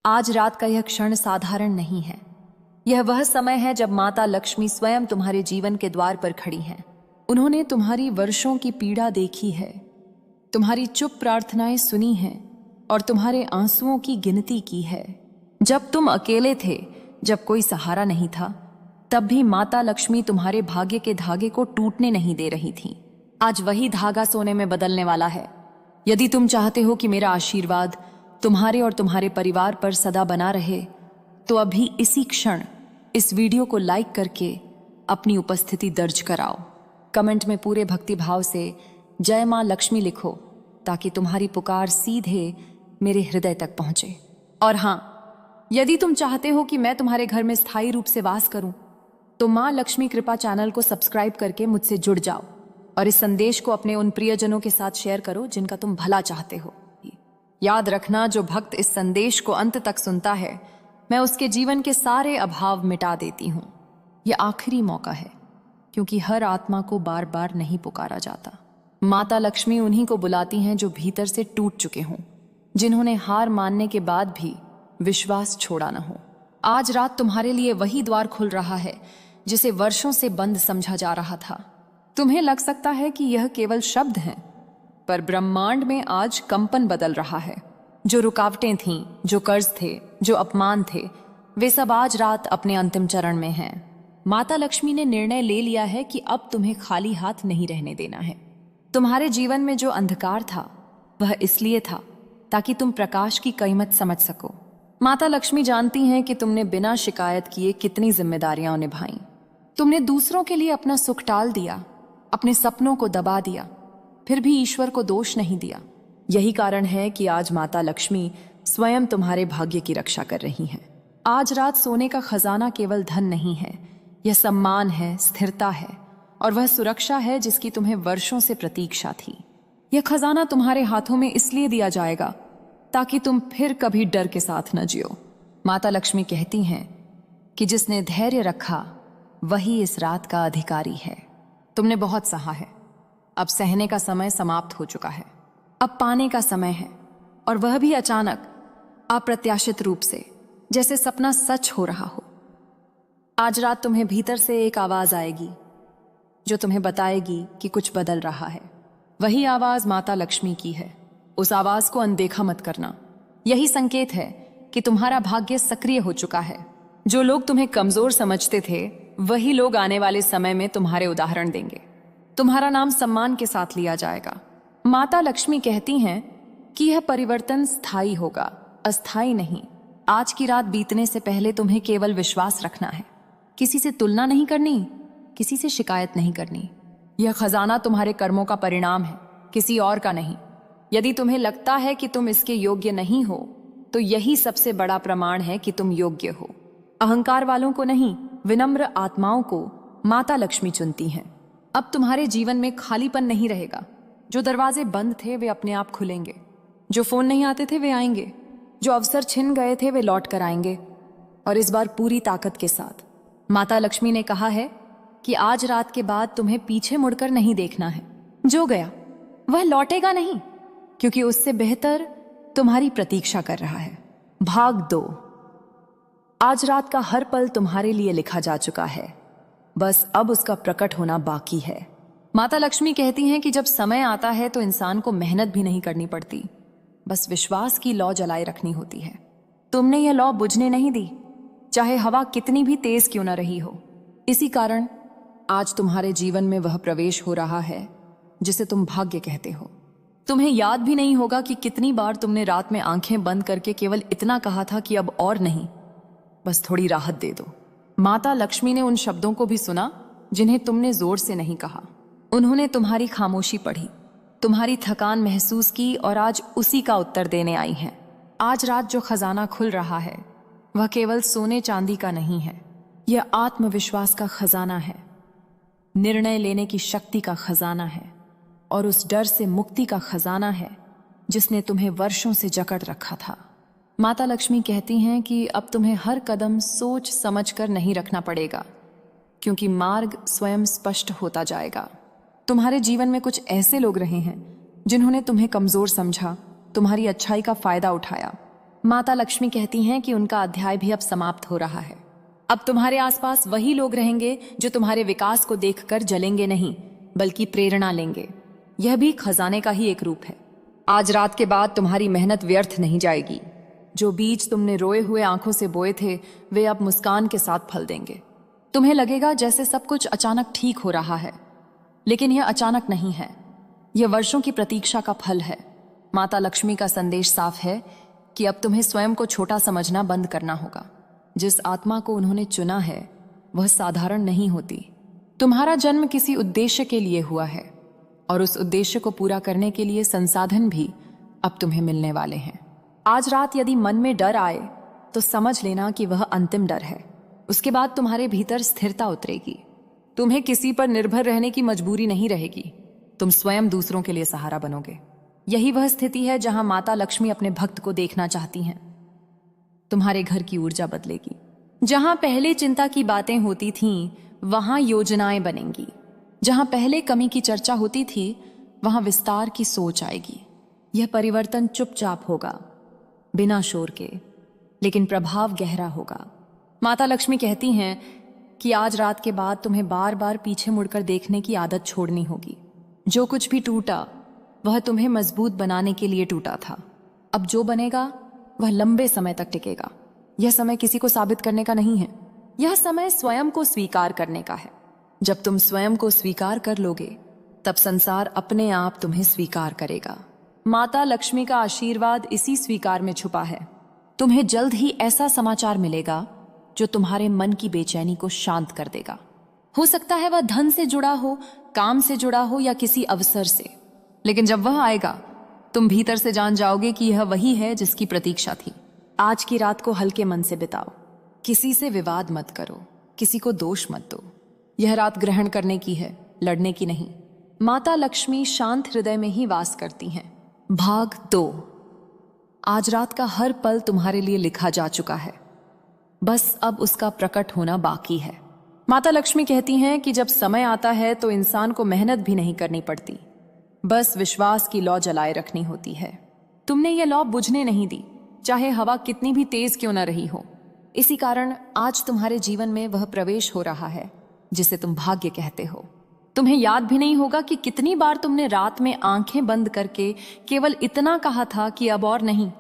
आज रात का यह क्षण साधारण नहीं है। यह वह समय है जब माता लक्ष्मी स्वयं तुम्हारे जीवन के द्वार पर खड़ी हैं। उन्होंने तुम्हारी वर्षों की पीड़ा देखी है, तुम्हारी चुप प्रार्थनाएं सुनी हैं और तुम्हारे आंसुओं की गिनती की है। जब तुम अकेले थे, जब कोई सहारा नहीं था, तब भी माता लक्ष्मी तुम्हारे भाग्य के धागे को टूटने नहीं दे रही थी। आज वही धागा सोने में बदलने वाला है। यदि तुम चाहते हो कि मेरा आशीर्वाद तुम्हारे और तुम्हारे परिवार पर सदा बना रहे, तो अभी इसी क्षण इस वीडियो को लाइक करके अपनी उपस्थिति दर्ज कराओ। कमेंट में पूरे भक्तिभाव से जय मां लक्ष्मी लिखो, ताकि तुम्हारी पुकार सीधे मेरे हृदय तक पहुंचे। और हाँ, यदि तुम चाहते हो कि मैं तुम्हारे घर में स्थायी रूप से वास करूं, तो मां लक्ष्मी कृपा चैनल को सब्सक्राइब करके मुझसे जुड़ जाओ और इस संदेश को अपने उन प्रियजनों के साथ शेयर करो जिनका तुम भला चाहते हो। याद रखना, जो भक्त इस संदेश को अंत तक सुनता है, मैं उसके जीवन के सारे अभाव मिटा देती हूँ। यह आखिरी मौका है, क्योंकि हर आत्मा को बार बार नहीं पुकारा जाता। माता लक्ष्मी उन्हीं को बुलाती हैं जो भीतर से टूट चुके हों, जिन्होंने हार मानने के बाद भी विश्वास छोड़ा न हो। आज रात तुम्हारे लिए वही द्वार खुल रहा है जिसे वर्षों से बंद समझा जा रहा था। तुम्हें लग सकता है कि यह केवल शब्द हैं, पर ब्रह्मांड में आज कंपन बदल रहा है। जो रुकावटें थीं, जो कर्ज थे, जो अपमान थे, वे सब आज रात अपने अंतिम चरण में हैं। माता लक्ष्मी ने निर्णय ले लिया है कि अब तुम्हें खाली हाथ नहीं रहने देना है। तुम्हारे जीवन में जो अंधकार था, वह इसलिए था ताकि तुम प्रकाश की कीमत समझ सको। माता लक्ष्मी जानती हैं कि तुमने बिना शिकायत किए कितनी जिम्मेदारियां निभाई। तुमने दूसरों के लिए अपना सुख टाल दिया, अपने सपनों को दबा दिया, फिर भी ईश्वर को दोष नहीं दिया। यही कारण है कि आज माता लक्ष्मी स्वयं तुम्हारे भाग्य की रक्षा कर रही हैं। आज रात सोने का खजाना केवल धन नहीं है, यह सम्मान है, स्थिरता है और वह सुरक्षा है जिसकी तुम्हें वर्षों से प्रतीक्षा थी। यह खजाना तुम्हारे हाथों में इसलिए दिया जाएगा ताकि तुम फिर कभी डर के साथ न जियो। माता लक्ष्मी कहती हैं कि जिसने धैर्य रखा वही इस रात का अधिकारी है। तुमने बहुत सहा है, अब सहने का समय समाप्त हो चुका है। अब पाने का समय है, और वह भी अचानक, अप्रत्याशित रूप से, जैसे सपना सच हो रहा हो। आज रात तुम्हें भीतर से एक आवाज आएगी जो तुम्हें बताएगी कि कुछ बदल रहा है। वही आवाज माता लक्ष्मी की है। उस आवाज को अनदेखा मत करना। यही संकेत है कि तुम्हारा भाग्य सक्रिय हो चुका है। जो लोग तुम्हें कमजोर समझते थे, वही लोग आने वाले समय में तुम्हारे उदाहरण देंगे। तुम्हारा नाम सम्मान के साथ लिया जाएगा। माता लक्ष्मी कहती हैं कि यह परिवर्तन स्थायी होगा, अस्थायी नहीं। आज की रात बीतने से पहले तुम्हें केवल विश्वास रखना है। किसी से तुलना नहीं करनी, किसी से शिकायत नहीं करनी। यह खजाना तुम्हारे कर्मों का परिणाम है, किसी और का नहीं। यदि तुम्हें लगता है कि तुम इसके योग्य नहीं हो, तो यही सबसे बड़ा प्रमाण है कि तुम योग्य हो। अहंकार वालों को नहीं, विनम्र आत्माओं को माता लक्ष्मी चुनती हैं। अब तुम्हारे जीवन में खालीपन नहीं रहेगा। जो दरवाजे बंद थे वे अपने आप खुलेंगे, जो फोन नहीं आते थे वे आएंगे, जो अवसर छिन गए थे वे लौट कर आएंगे, और इस बार पूरी ताकत के साथ। माता लक्ष्मी ने कहा है कि आज रात के बाद तुम्हें पीछे मुड़कर नहीं देखना है। जो गया वह लौटेगा नहीं, क्योंकि उससे बेहतर तुम्हारी प्रतीक्षा कर रहा है। भाग 2। आज रात का हर पल तुम्हारे लिए लिखा जा चुका है, बस अब उसका प्रकट होना बाकी है। माता लक्ष्मी कहती हैं कि जब समय आता है तो इंसान को मेहनत भी नहीं करनी पड़ती, बस विश्वास की लौ जलाए रखनी होती है। तुमने यह लौ बुझने नहीं दी, चाहे हवा कितनी भी तेज क्यों न रही हो। इसी कारण आज तुम्हारे जीवन में वह प्रवेश हो रहा है जिसे तुम भाग्य कहते हो। तुम्हें याद भी नहीं होगा कि कितनी बार तुमने रात में आंखें बंद करके केवल इतना कहा था कि अब और नहीं, बस थोड़ी राहत दे दो। माता लक्ष्मी ने उन शब्दों को भी सुना जिन्हें तुमने जोर से नहीं कहा। उन्होंने तुम्हारी खामोशी पढ़ी, तुम्हारी थकान महसूस की और आज उसी का उत्तर देने आई हैं। आज रात जो खजाना खुल रहा है वह केवल सोने चांदी का नहीं है, यह आत्मविश्वास का खजाना है, निर्णय लेने की शक्ति का खजाना है और उस डर से मुक्ति का खजाना है जिसने तुम्हें वर्षों से जकड़ रखा था। माता लक्ष्मी कहती हैं कि अब तुम्हें हर कदम सोच समझकर नहीं रखना पड़ेगा, क्योंकि मार्ग स्वयं स्पष्ट होता जाएगा। तुम्हारे जीवन में कुछ ऐसे लोग रहे हैं जिन्होंने तुम्हें कमजोर समझा, तुम्हारी अच्छाई का फायदा उठाया, माता लक्ष्मी कहती हैं कि उनका अध्याय भी अब समाप्त हो रहा है। अब तुम्हारे आसपास वही लोग रहेंगे जो तुम्हारे विकास को देखकर जलेंगे नहीं, बल्कि प्रेरणा लेंगे। यह भी खजाने का ही एक रूप है। आज रात के बाद तुम्हारी मेहनत व्यर्थ नहीं जाएगी। जो बीज तुमने रोए हुए आंखों से बोए थे, वे अब मुस्कान के साथ फल देंगे। तुम्हें लगेगा जैसे सब कुछ अचानक ठीक हो रहा है, लेकिन यह अचानक नहीं है। यह वर्षों की प्रतीक्षा का फल है। माता लक्ष्मी का संदेश साफ है कि अब तुम्हें स्वयं को छोटा समझना बंद करना होगा। जिस आत्मा को उन्होंने चुना है वह साधारण नहीं होती। तुम्हारा जन्म किसी उद्देश्य के लिए हुआ है, और उस उद्देश्य को पूरा करने के लिए संसाधन भी अब तुम्हें मिलने वाले हैं। आज रात यदि मन में डर आए तो समझ लेना कि वह अंतिम डर है। उसके बाद तुम्हारे भीतर स्थिरता उतरेगी। तुम्हें किसी पर निर्भर रहने की मजबूरी नहीं रहेगी। तुम स्वयं दूसरों के लिए सहारा बनोगे। यही वह स्थिति है जहां माता लक्ष्मी अपने भक्त को देखना चाहती हैं। तुम्हारे घर की ऊर्जा बदलेगी। जहां पहले चिंता की बातें होती थीं, वहां योजनाएं बनेंगी। जहां पहले कमी की चर्चा होती थी, वहां विस्तार की सोच आएगी। यह परिवर्तन चुपचाप होगा, बिना शोर के, लेकिन प्रभाव गहरा होगा। माता लक्ष्मी कहती हैं कि आज रात के बाद तुम्हें बार बार पीछे मुड़कर देखने की आदत छोड़नी होगी। जो कुछ भी टूटा वह तुम्हें मजबूत बनाने के लिए टूटा था। अब जो बनेगा वह लंबे समय तक टिकेगा। यह समय किसी को साबित करने का नहीं है। यह समय स्वयं को स्वीकार करने का है। जब तुम स्वयं को स्वीकार कर लोगे, तब संसार अपने आप तुम्हें स्वीकार करेगा। माता लक्ष्मी का आशीर्वाद इसी स्वीकार में छुपा है। तुम्हें जल्द ही ऐसा समाचार मिलेगा जो तुम्हारे मन की बेचैनी को शांत कर देगा। हो सकता है वह धन से जुड़ा हो, काम से जुड़ा हो, या किसी अवसर से। लेकिन जब वह आएगा, तुम भीतर से जान जाओगे कि यह वही है जिसकी प्रतीक्षा थी। आज की रात को हल्के मन से बिताओ। किसी से विवाद मत करो, किसी को दोष मत दो। यह रात ग्रहण करने की है, लड़ने की नहीं। माता लक्ष्मी शांत हृदय में ही वास करती हैं। भाग 2। आज रात का हर पल तुम्हारे लिए लिखा जा चुका है, बस अब उसका प्रकट होना बाकी है। माता लक्ष्मी कहती हैं कि जब समय आता है तो इंसान को मेहनत भी नहीं करनी पड़ती, बस विश्वास की लौ जलाए रखनी होती है। तुमने यह लौ बुझने नहीं दी, चाहे हवा कितनी भी तेज क्यों न रही हो। इसी कारण आज तुम्हारे जीवन में वह प्रवेश हो रहा है जिसे तुम भाग्य कहते हो। तुम्हें याद भी नहीं होगा कि कितनी बार तुमने रात में आंखें बंद करके केवल इतना कहा था कि अब और नहीं,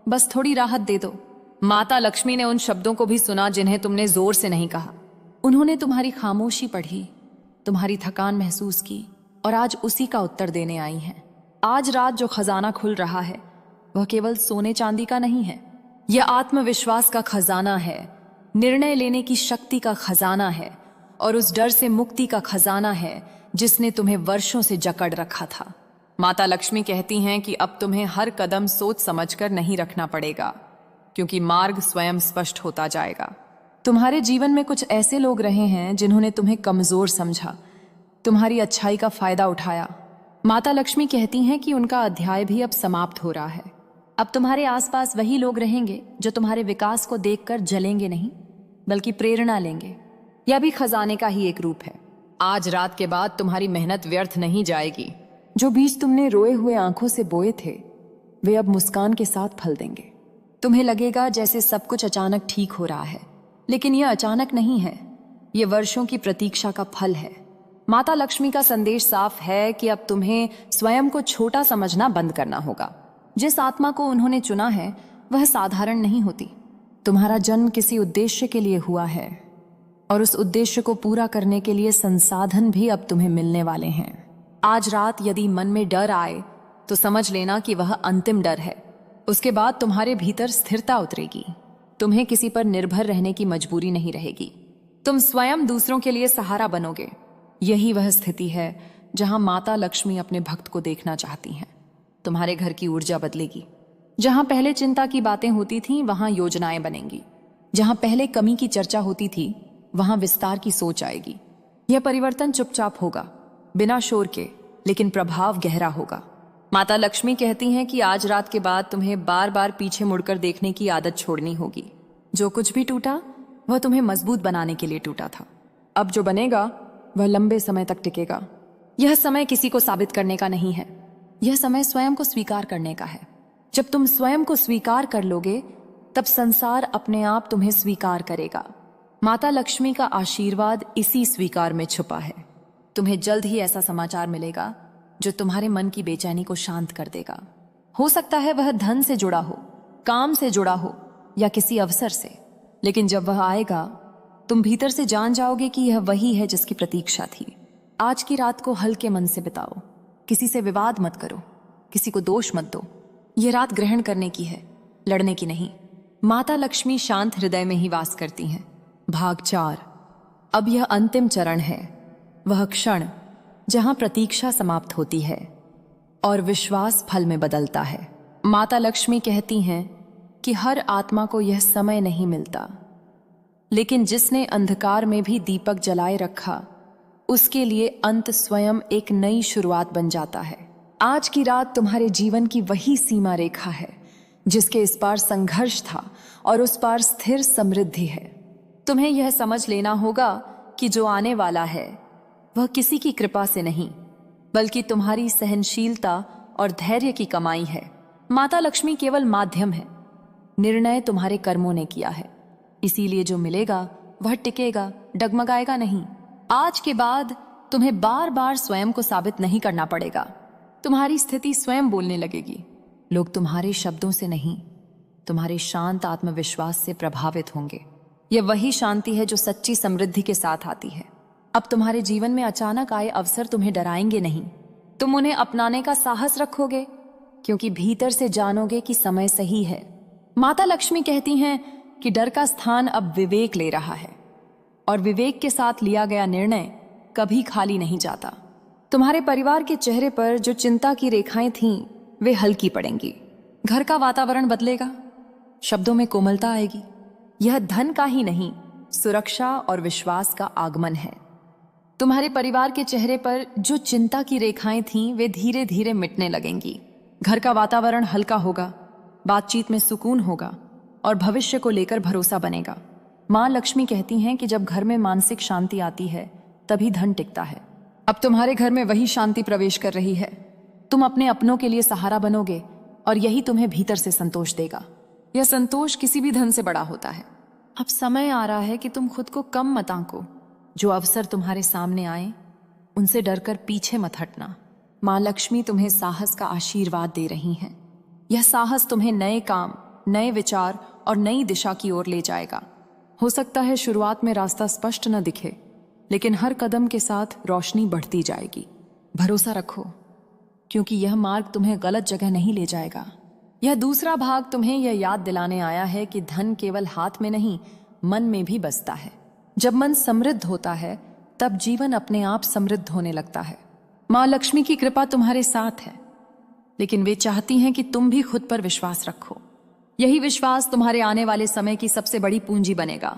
बस थोड़ी राहत दे दो। माता लक्ष्मी ने उन शब्दों को भी सुना जिन्हें तुमने जोर से नहीं कहा। उन्होंने तुम्हारी खामोशी पढ़ी, तुम्हारी थकान महसूस की, और आज उसी का उत्तर देने आई हैं। आज रात जो खजाना खुल रहा है वह केवल सोने चांदी का नहीं है। यह आत्मविश्वास का खजाना है, निर्णय लेने की शक्ति का खजाना है, और उस डर से मुक्ति का खजाना है जिसने तुम्हें वर्षों से जकड़ रखा था। माता लक्ष्मी कहती हैं कि अब तुम्हें हर कदम सोच समझकर नहीं रखना पड़ेगा, क्योंकि मार्ग स्वयं स्पष्ट होता जाएगा। तुम्हारे जीवन में कुछ ऐसे लोग रहे हैं जिन्होंने तुम्हें कमजोर समझा, तुम्हारी अच्छाई का फायदा उठाया। माता लक्ष्मी कहती हैं कि उनका अध्याय भी अब समाप्त हो रहा है। अब तुम्हारे आसपास वही लोग रहेंगे जो तुम्हारे विकास को देखकर जलेंगे नहीं, बल्कि प्रेरणा लेंगे। यह भी खजाने का ही एक रूप है। आज रात के बाद तुम्हारी मेहनत व्यर्थ नहीं जाएगी। जो बीज तुमने रोए हुए आंखों से बोए थे, वे अब मुस्कान के साथ फल देंगे। तुम्हें लगेगा जैसे सब कुछ अचानक ठीक हो रहा है, लेकिन यह अचानक नहीं है। यह वर्षों की प्रतीक्षा का फल है। माता लक्ष्मी का संदेश साफ है कि अब तुम्हें स्वयं को छोटा समझना बंद करना होगा। जिस आत्मा को उन्होंने चुना है वह साधारण नहीं होती। तुम्हारा जन्म किसी उद्देश्य के लिए हुआ है, और उस उद्देश्य को पूरा करने के लिए संसाधन भी अब तुम्हें मिलने वाले हैं। आज रात यदि मन में डर आए तो समझ लेना कि वह अंतिम डर है। उसके बाद तुम्हारे भीतर स्थिरता उतरेगी। तुम्हें किसी पर निर्भर रहने की मजबूरी नहीं रहेगी। तुम स्वयं दूसरों के लिए सहारा बनोगे। यही वह स्थिति है जहां माता लक्ष्मी अपने भक्त को देखना चाहती हैं। तुम्हारे घर की ऊर्जा बदलेगी। जहां पहले चिंता की बातें होती थीं, वहां योजनाएं बनेंगी। जहां पहले कमी की चर्चा होती थी, वहां विस्तार की सोच आएगी। यह परिवर्तन चुपचाप होगा, बिना शोर के, लेकिन प्रभाव गहरा होगा। माता लक्ष्मी कहती हैं कि आज रात के बाद तुम्हें बार बार पीछे मुड़कर देखने की आदत छोड़नी होगी। जो कुछ भी टूटा वह तुम्हें मजबूत बनाने के लिए टूटा था। अब जो बनेगा वह लंबे समय तक टिकेगा। यह समय किसी को साबित करने का नहीं है। यह समय स्वयं को स्वीकार करने का है। जब तुम स्वयं को स्वीकार कर लोगे तब संसार अपने आप तुम्हें स्वीकार करेगा। माता लक्ष्मी का आशीर्वाद इसी स्वीकार में छुपा है। तुम्हें जल्द ही ऐसा समाचार मिलेगा जो तुम्हारे मन की बेचैनी को शांत कर देगा। हो सकता है वह धन से जुड़ा हो, काम से जुड़ा हो या किसी अवसर से, लेकिन जब वह आएगा तुम भीतर से जान जाओगे कि यह वही है जिसकी प्रतीक्षा थी। आज की रात को हल्के मन से बिताओ, किसी से विवाद मत करो, किसी को दोष मत दो। यह रात ग्रहण करने की है, लड़ने की नहीं। माता लक्ष्मी शांत हृदय में ही वास करती हैं। भाग 4। अब यह अंतिम चरण है, वह क्षण जहां प्रतीक्षा समाप्त होती है और विश्वास फल में बदलता है। माता लक्ष्मी कहती हैं कि हर आत्मा को यह समय नहीं मिलता, लेकिन जिसने अंधकार में भी दीपक जलाए रखा उसके लिए अंत स्वयं एक नई शुरुआत बन जाता है। आज की रात तुम्हारे जीवन की वही सीमा रेखा है जिसके इस पार संघर्ष था और उस पार स्थिर समृद्धि है। तुम्हें यह समझ लेना होगा कि जो आने वाला है वह किसी की कृपा से नहीं, बल्कि तुम्हारी सहनशीलता और धैर्य की कमाई है। माता लक्ष्मी केवल माध्यम है, निर्णय तुम्हारे कर्मों ने किया है, इसीलिए जो मिलेगा वह टिकेगा, डगमगाएगा नहीं। आज के बाद तुम्हें बार बार स्वयं को साबित नहीं करना पड़ेगा। तुम्हारी स्थिति स्वयं बोलने लगेगी। लोग तुम्हारे शब्दों से नहीं, तुम्हारे शांत आत्मविश्वास से प्रभावित होंगे। यह वही शांति है जो सच्ची समृद्धि के साथ आती है। अब तुम्हारे जीवन में अचानक आए अवसर तुम्हें डराएंगे नहीं, तुम उन्हें अपनाने का साहस रखोगे, क्योंकि भीतर से जानोगे कि समय सही है। माता लक्ष्मी कहती हैं कि डर का स्थान अब विवेक ले रहा है, और विवेक के साथ लिया गया निर्णय कभी खाली नहीं जाता। तुम्हारे परिवार के चेहरे पर जो चिंता की रेखाएं थीं वे हल्की पड़ेंगी। घर का वातावरण बदलेगा, शब्दों में कोमलता आएगी। यह धन का ही नहीं, सुरक्षा और विश्वास का आगमन है। तुम्हारे परिवार के चेहरे पर जो चिंता की रेखाएं थीं वे धीरे धीरे मिटने लगेंगी। घर का वातावरण हल्का होगा, बातचीत में सुकून होगा और भविष्य को लेकर भरोसा बनेगा। माँ लक्ष्मी कहती हैं कि जब घर में मानसिक शांति आती है तभी धन टिकता है। अब तुम्हारे घर में वही शांति प्रवेश कर रही है। तुम अपने अपनों के लिए सहारा बनोगे और यही तुम्हें भीतर से संतोष देगा। यह संतोष किसी भी धन से बड़ा होता है। अब समय आ रहा है कि तुम खुद को कम मत आंको। जो अवसर तुम्हारे सामने आए उनसे डरकर पीछे मत हटना। माँ लक्ष्मी तुम्हें साहस का आशीर्वाद दे रही हैं। यह साहस तुम्हें नए काम, नए विचार और नई दिशा की ओर ले जाएगा। हो सकता है शुरुआत में रास्ता स्पष्ट न दिखे, लेकिन हर कदम के साथ रोशनी बढ़ती जाएगी। भरोसा रखो, क्योंकि यह मार्ग तुम्हें गलत जगह नहीं ले जाएगा। यह दूसरा भाग तुम्हें यह याद दिलाने आया है कि धन केवल हाथ में नहीं, मन में भी बसता है। जब मन समृद्ध होता है तब जीवन अपने आप समृद्ध होने लगता है। माँ लक्ष्मी की कृपा तुम्हारे साथ है, लेकिन वे चाहती हैं कि तुम भी खुद पर विश्वास रखो। यही विश्वास तुम्हारे आने वाले समय की सबसे बड़ी पूंजी बनेगा।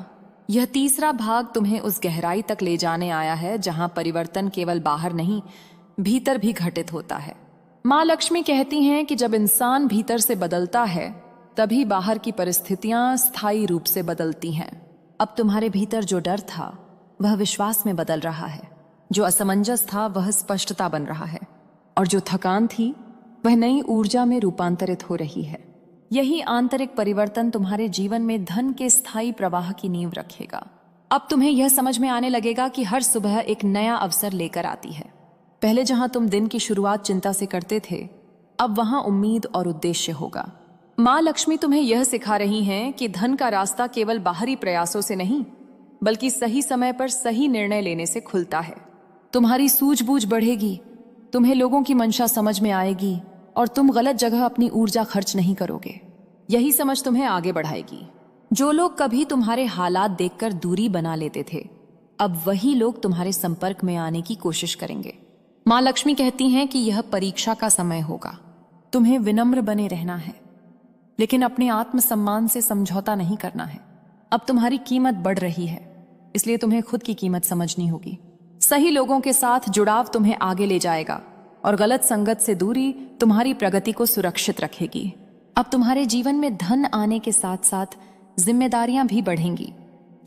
यह तीसरा भाग तुम्हें उस गहराई तक ले जाने आया है जहां परिवर्तन केवल बाहर नहीं, भीतर भी घटित होता है। माँ लक्ष्मी कहती हैं कि जब इंसान भीतर से बदलता है तभी बाहर की परिस्थितियां स्थायी रूप से बदलती हैं। अब तुम्हारे भीतर जो डर था वह विश्वास में बदल रहा है, जो असमंजस था वह स्पष्टता बन रहा है, और जो थकान थी वह नई ऊर्जा में रूपांतरित हो रही है। यही आंतरिक परिवर्तन तुम्हारे जीवन में धन के स्थायी प्रवाह की नींव रखेगा। अब तुम्हें यह समझ में आने लगेगा कि हर सुबह एक नया अवसर लेकर आती है। पहले जहां तुम दिन की शुरुआत चिंता से करते थे, अब वहां उम्मीद और उद्देश्य होगा। माँ लक्ष्मी तुम्हें यह सिखा रही हैं कि धन का रास्ता केवल बाहरी प्रयासों से नहीं, बल्कि सही समय पर सही निर्णय लेने से खुलता है। तुम्हारी सूझबूझ बढ़ेगी, तुम्हें लोगों की मंशा समझ में आएगी और तुम गलत जगह अपनी ऊर्जा खर्च नहीं करोगे। यही समझ तुम्हें आगे बढ़ाएगी। जो लोग कभी तुम्हारे हालात देखकर दूरी बना लेते थे, अब वही लोग तुम्हारे संपर्क में आने की कोशिश करेंगे। माँ लक्ष्मी कहती हैं कि यह परीक्षा का समय होगा। तुम्हें विनम्र बने रहना है, लेकिन अपने आत्मसम्मान से समझौता नहीं करना है। अब तुम्हारी कीमत बढ़ रही है, इसलिए तुम्हें खुद की कीमत समझनी होगी। सही लोगों के साथ जुड़ाव तुम्हें आगे ले जाएगा और गलत संगत से दूरी तुम्हारी प्रगति को सुरक्षित रखेगी। अब तुम्हारे जीवन में धन आने के साथ साथ जिम्मेदारियां भी बढ़ेंगी।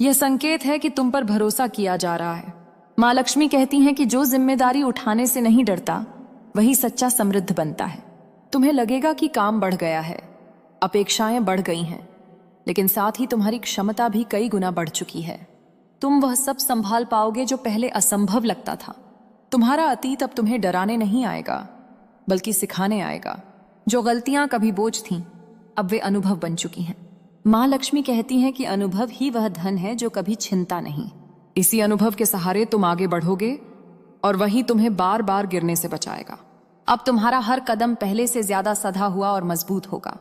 यह संकेत है कि तुम पर भरोसा किया जा रहा है। माँ लक्ष्मी कहती हैं कि जो जिम्मेदारी उठाने से नहीं डरता वही सच्चा समृद्ध बनता है। तुम्हें लगेगा कि काम बढ़ गया है, अपेक्षाएं बढ़ गई हैं, लेकिन साथ ही तुम्हारी क्षमता भी कई गुना बढ़ चुकी है। तुम वह सब संभाल पाओगे जो पहले असंभव लगता था। तुम्हारा अतीत अब तुम्हें डराने नहीं आएगा, बल्कि सिखाने आएगा। जो गलतियां कभी बोझ थीं, अब वे अनुभव बन चुकी हैं। माँ लक्ष्मी कहती हैं कि अनुभव ही वह धन है जो कभी छिनता नहीं। इसी अनुभव के सहारे तुम आगे बढ़ोगे और वही तुम्हें बार बार गिरने से बचाएगा। अब तुम्हारा हर कदम पहले से ज्यादा सधा हुआ और मजबूत होगा।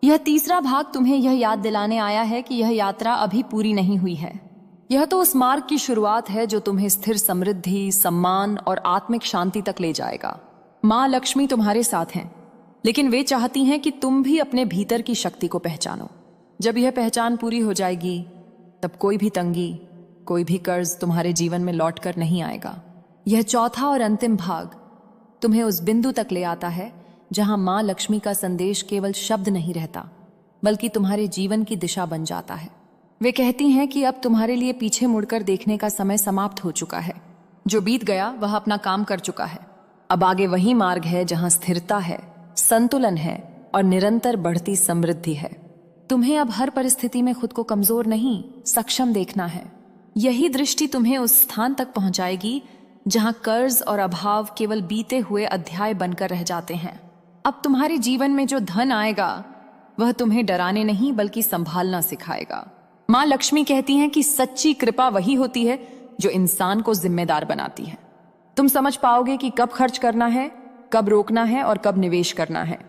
यह तीसरा भाग तुम्हें यह याद दिलाने आया है कि यह यात्रा अभी पूरी नहीं हुई है। यह तो उस मार्ग की शुरुआत है जो तुम्हें स्थिर समृद्धि, सम्मान और आत्मिक शांति तक ले जाएगा। माँ लक्ष्मी तुम्हारे साथ हैं, लेकिन वे चाहती हैं कि तुम भी अपने भीतर की शक्ति को पहचानो। जब यह पहचान पूरी हो जाएगी, तब कोई भी तंगी, कोई भी कर्ज तुम्हारे जीवन में लौट कर नहीं आएगा। यह चौथा और अंतिम भाग तुम्हें उस बिंदु तक ले आता है जहां माँ लक्ष्मी का संदेश केवल शब्द नहीं रहता, बल्कि तुम्हारे जीवन की दिशा बन जाता है। वे कहती हैं कि अब तुम्हारे लिए पीछे मुड़कर देखने का समय समाप्त हो चुका है। जो बीत गया वह अपना काम कर चुका है। अब आगे वही मार्ग है जहां स्थिरता है, संतुलन है और निरंतर बढ़ती समृद्धि है। तुम्हें अब हर परिस्थिति में खुद को कमजोर नहीं, सक्षम देखना है। यही दृष्टि तुम्हें उस स्थान तक पहुंचाएगी जहां कर्ज और अभाव केवल बीते हुए अध्याय बनकर रह जाते हैं। अब तुम्हारे जीवन में जो धन आएगा वह तुम्हें डराने नहीं बल्कि संभालना सिखाएगा। माँ लक्ष्मी कहती हैं कि सच्ची कृपा वही होती है जो इंसान को जिम्मेदार बनाती है। तुम समझ पाओगे कि कब खर्च करना है, कब रोकना है और कब निवेश करना है।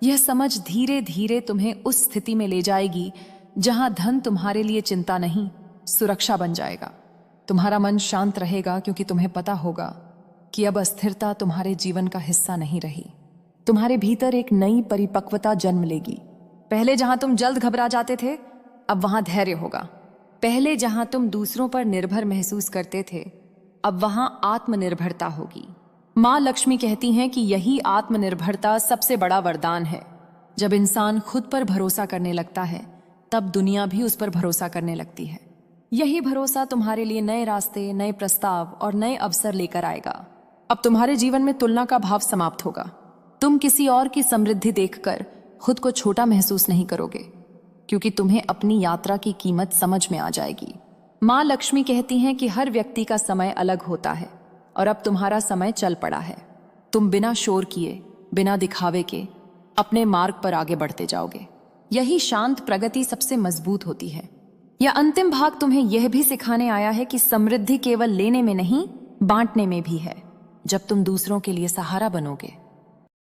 यह समझ धीरे धीरे तुम्हें उस स्थिति में ले जाएगी जहां धन तुम्हारे लिए चिंता नहीं, सुरक्षा बन जाएगा। तुम्हारा मन शांत रहेगा क्योंकि तुम्हें पता होगा कि अब अस्थिरता तुम्हारे जीवन का हिस्सा नहीं रही। तुम्हारे भीतर एक नई परिपक्वता जन्म लेगी। पहले जहां तुम जल्द घबरा जाते थे, अब वहां धैर्य होगा। पहले जहां तुम दूसरों पर निर्भर महसूस करते थे, अब वहां आत्मनिर्भरता होगी। माँ लक्ष्मी कहती हैं कि यही आत्मनिर्भरता सबसे बड़ा वरदान है। जब इंसान खुद पर भरोसा करने लगता है, तब दुनिया भी उस पर भरोसा करने लगती है। यही भरोसा तुम्हारे लिए नए रास्ते, नए प्रस्ताव और नए अवसर लेकर आएगा। अब तुम्हारे जीवन में तुलना का भाव समाप्त होगा। तुम किसी और की समृद्धि देखकर खुद को छोटा महसूस नहीं करोगे, क्योंकि तुम्हें अपनी यात्रा की कीमत समझ में आ जाएगी। माँ लक्ष्मी कहती हैं कि हर व्यक्ति का समय अलग होता है और अब तुम्हारा समय चल पड़ा है। तुम बिना शोर किए, बिना दिखावे के अपने मार्ग पर आगे बढ़ते जाओगे। यही शांत प्रगति सबसे मजबूत होती है। यह अंतिम भाग तुम्हें यह भी सिखाने आया है कि समृद्धि केवल लेने में नहीं, बांटने में भी है। जब तुम दूसरों के लिए सहारा बनोगे,